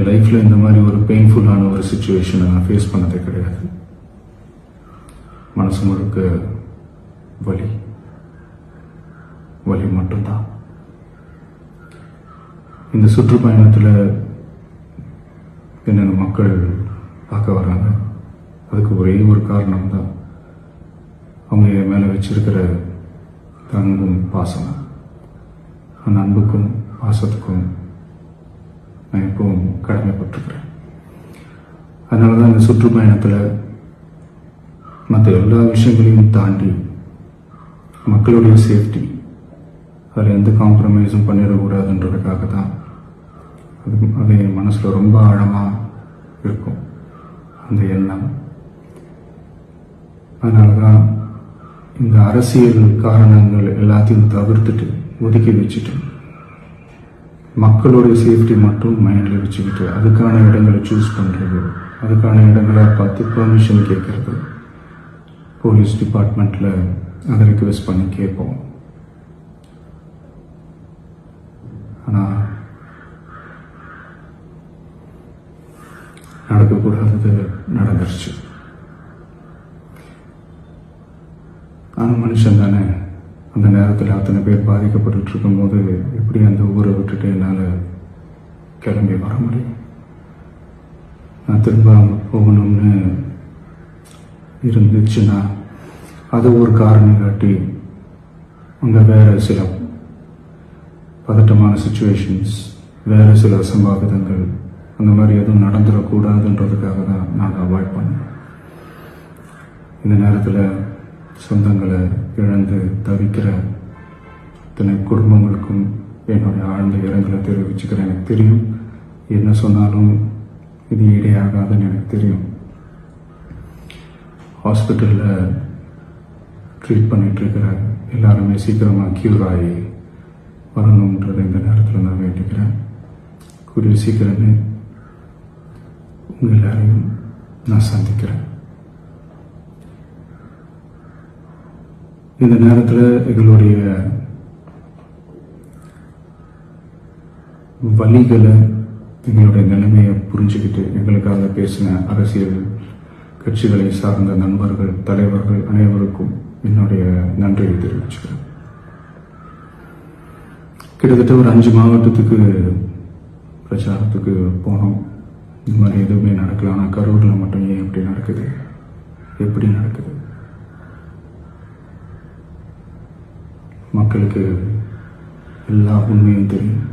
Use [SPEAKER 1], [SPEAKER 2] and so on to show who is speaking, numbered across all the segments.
[SPEAKER 1] லைஃப்பில் இந்த மாதிரி ஒரு பெயின்ஃபுல்லான ஒரு சுச்சுவேஷனை நான் ஃபேஸ் பண்ணதே கிடையாது. மனசு முழுக்க வலி வலி மட்டும்தான். இந்த சுற்றுப்பயணத்தில் என்னென்ன மக்கள் பார்க்க வராங்க, அதுக்கு ஒரே ஒரு காரணம் தான், அவங்க என் மேலே வச்சிருக்கிற அன்பும் பாசம். அந்த அன்புக்கும் பாசத்துக்கும் நான் எப்பவும் கடமைப்பட்டிருக்கிறேன். அதனால தான் இந்த சுற்றுப்பயணத்தில் மற்ற எல்லா விஷயங்களையும் தாண்டி மக்களுடைய சேஃப்டி, அதில் எந்த காம்ப்ரமைஸும் பண்ணிடக்கூடாதுன்றதுக்காக தான் அது என் மனசில் ரொம்ப ஆழமாக இருக்கும் அந்த எண்ணம். அதனால தான் இந்த அரசியல் காரணங்கள் எல்லாத்தையும் தவிர்த்துட்டு ஒதுக்கி வச்சுட்டு மக்களுடைய சேஃப்டி மட்டும் மைண்டில் வச்சுக்கிட்டு அதுக்கான இடங்களை சூஸ் பண்ணுறது, அதுக்கான இடங்களை பார்த்து பெர்மிஷன் கேட்கறது, போலீஸ் டிபார்ட்மெண்ட்டில் அதை ரிக்வெஸ்ட் பண்ணி கேட்போம். ஆனால் நடக்கக்கூடாதது நடந்துருச்சு. நான் மனுஷன் தானே. அந்த நேரத்தில் அத்தனை பேர் பாதிக்கப்பட்டு இருக்கும்போது எப்படி அந்த ஊரை விட்டுட்டு என்னால் கிளம்பி வர முடியும்? நான் திரும்ப அங்கே போகணும்னு இருந்துச்சுன்னா அது ஒரு காரணம் காட்டி அங்கே வேறு சில பதட்டமான சுச்சுவேஷன்ஸ், வேறு சில அசம்பாவிதங்கள் அந்த மாதிரி எதுவும் நடந்துடக்கூடாதுன்றதுக்காக தான் நான் அவாய்ட் பண்ணேன். இந்த நேரத்தில் சொந்தங்களை இழந்து தவிக்கிற அத்தனை குடும்பங்களுக்கும் என்னுடைய ஆழ்ந்த இரங்கலை தெரிவிச்சுக்கிறேன். எனக்கு தெரியும், என்ன சொன்னாலும் இது ஈடையாகாதுன்னு எனக்கு தெரியும். ஹாஸ்பிட்டலில் ட்ரீட் பண்ணிகிட்ருக்கிற எல்லாருமே சீக்கிரமாக க்யூர் ஆகி வரணுன்றதை இந்த நேரத்தில் நான் வேண்டிக்கிறேன். கூடிய சீக்கிரமே உங்கள் எல்லாரையும் நான் சந்திக்கிறேன். இந்த நேரத்தில் எங்களுடைய வலிகளை, எங்களுடைய நிலைமையை புரிஞ்சுக்கிட்டு எங்களுக்காக பேசின அரசியல் கட்சிகளை சார்ந்த நண்பர்கள், தலைவர்கள் அனைவருக்கும் என்னுடைய நன்றியை தெரிவிச்சுக்கிறேன். கிட்டத்தட்ட ஒரு 5 மாவட்டத்துக்கு பிரச்சாரத்துக்கு போனோம். இந்த மாதிரி எதுவுமே நடக்கல. ஆனால் கரூரில் மட்டும் ஏன் எப்படி நடக்குது, எப்படி நடக்குது? மக்களுக்கு எல்லா உண்மையும் தெரியும்.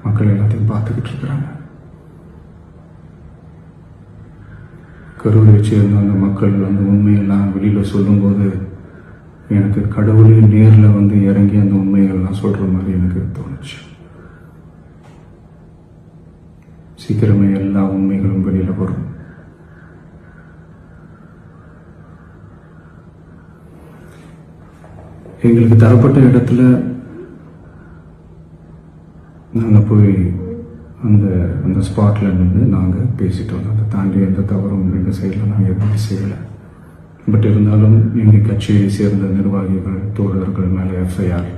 [SPEAKER 1] மக்கள் எல்லாத்தையும் பார்த்துக்கிட்டு இருக்கிறாங்க. கரூரை சேர்ந்த அந்த மக்கள் அந்த உண்மையெல்லாம் வெளியில் சொல்லும்போது எனக்கு கடவுளே நேரில் வந்து இறங்கி அந்த உண்மைகள்லாம் சொல்கிற மாதிரி எனக்கு தோணுச்சு. சீக்கிரமே எல்லா உண்மைகளும் வெளியில் வரும். எங்களுக்கு தரப்பட்ட இடத்துல நாங்கள் போய் அந்த ஸ்பாட்டில் நின்று நாங்கள் பேசிட்டு வந்தோம். அதை தாண்டி எந்த தவறும் எங்கள் சைடில் நாங்கள் எதுவுமே செய்யலை. பட் இருந்தாலும் எங்கள் கட்சியை சேர்ந்த நிர்வாகிகள், தோழர்கள் மேலே எஃப்ஐஆர்,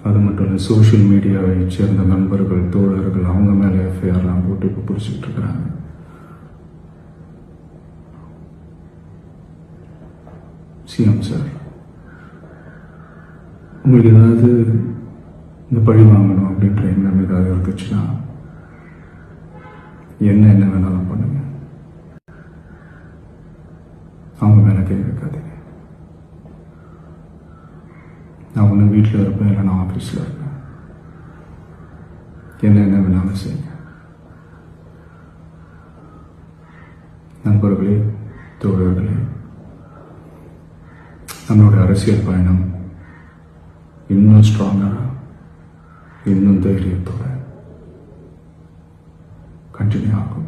[SPEAKER 1] அது மட்டும் இல்லை சோஷியல் மீடியாவை சேர்ந்த நண்பர்கள், தோழர்கள் அவங்க மேலே எஃப்ஐஆர்லாம் போட்டு இப்போ பிடிச்சிக்கிட்டு இருக்கிறாங்க. சிஎம் சார், உங்களுக்கு ஏதாவது இந்த பழி வாங்கணும் அப்படின்ற எண்ணம் ஏதாவது இருந்துச்சுன்னா என்ன வேணாலும் பண்ணுங்க. அவங்க மேலே கை வைக்காதீங்க. நான் ஒன்று வீட்டில் இருப்பேன், இல்லை நான் ஆஃபீஸில் இருப்பேன். என்ன வேணாலும் செய்யுங்க. நண்பர்களே, தோழர்களே, நம்மளோட அரசியல் பயணம் இன்னும் ஸ்ட்ராங்காக, இன்னும் தைரியத்தோட கண்டினியூ ஆகும்.